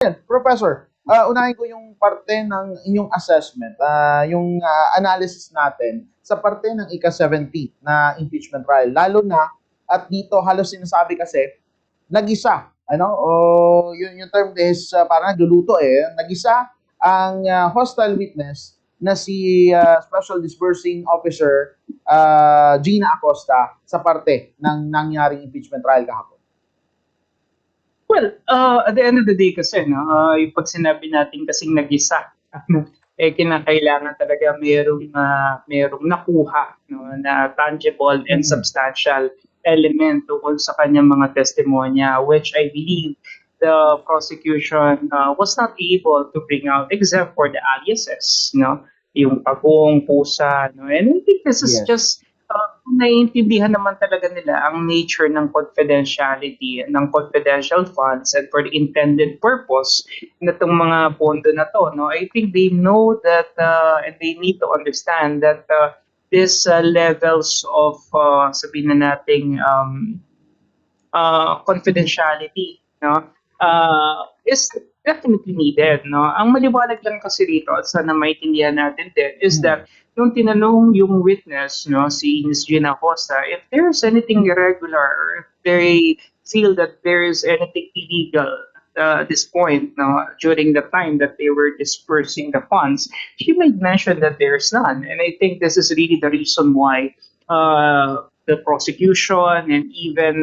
Professor, unahin ko yung parte ng inyong assessment, yung analysis natin sa parte ng ika-70 na impeachment trial. Lalo na, at dito halos sinasabi kasi, nag-isa, yung term is parang nagluluto nag-isa ang hostile witness na si Special Disbursing Officer Gina Acosta sa parte ng nangyaring impeachment trial kahapon. Well, at the end of the day kasi, no, yung pag sinabi natin kasing nag-isa, kinakailangan talaga merong nakuha, no, na tangible and substantial element tungkol sa kanyang mga testimonya, which I believe the prosecution was not able to bring out except for the aliases, no, yung pagong, pusa, no, and I think this is just naiintindihan naman talaga nila ang nature ng confidentiality ng confidential funds and for the intended purpose na itong mga pondo na to, no? I think they know that and they need to understand that this levels of sabihin na nating confidentiality, no, is definitely needed, no. Ang maliwanag lang kasi rito at sana maintindihan natin din is that yung tinanong yung witness, no, si Ms. Gina Acosta, if there's anything irregular or if they feel that there is anything illegal at this point, no, during the time that they were dispersing the funds, she might mention that there's none. And I think this is really the reason why the prosecution and even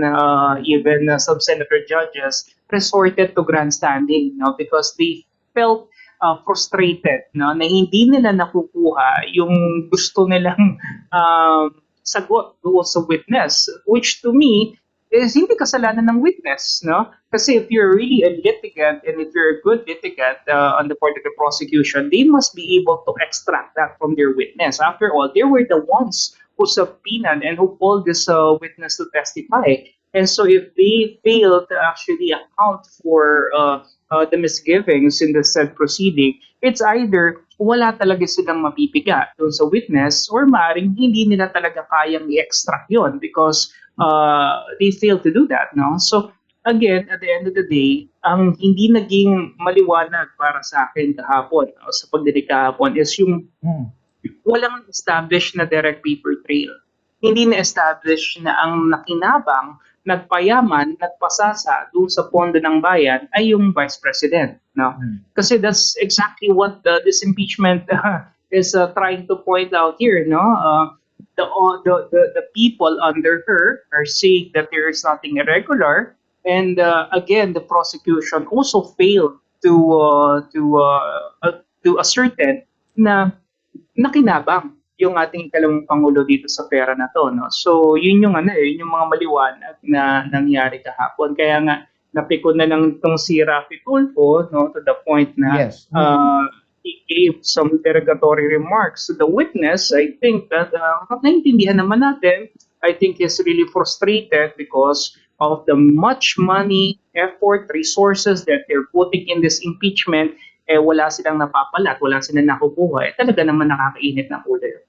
some senator judges resorted to grandstanding, no, because they felt frustrated, no, na hindi nila nakukuha yung gusto nilang sagot doon sa witness, which to me is hindi kasalanan ng witness, no? Kasi if you're really a litigant and if you're a good litigant on the part of the prosecution, they must be able to extract that from their witness. After all, they were the ones who subpoenaed and who called this witness to testify. And so if they fail to actually account for the misgivings in the said proceeding, it's either wala talaga silang mapipiga doon sa witness or maaaring hindi nila talaga kayang i-extract yun because they fail to do that, no? So again, at the end of the day, ang hindi naging maliwanag para sa akin kahapon, no, sa pagdinig kahapon is yung walang established na direct paper trail. Hindi na-establish na ang nakinabang, nagpayaman, nagpasasa doon sa pondo ng bayan ay yung Vice President. No? Kasi that's exactly what this impeachment is trying to point out here. No? The people under her are saying that there is nothing irregular. And again, the prosecution also failed to ascertain na nakinabang yung ating ikalawang Pangulo dito sa pera na to, no? So, yun yung yun yung mga maliwanag na nangyari kahapon. Kaya nga, napikon na lang itong si Rafi Tulfo, no, to the point na he gave some derogatory remarks to the witness. I think that, naintindihan naman natin, I think he's really frustrated because of the much money, effort, resources that they're putting in this impeachment, wala silang napapalat, wala silang nakukuha, talaga naman nakakainit ng ulo.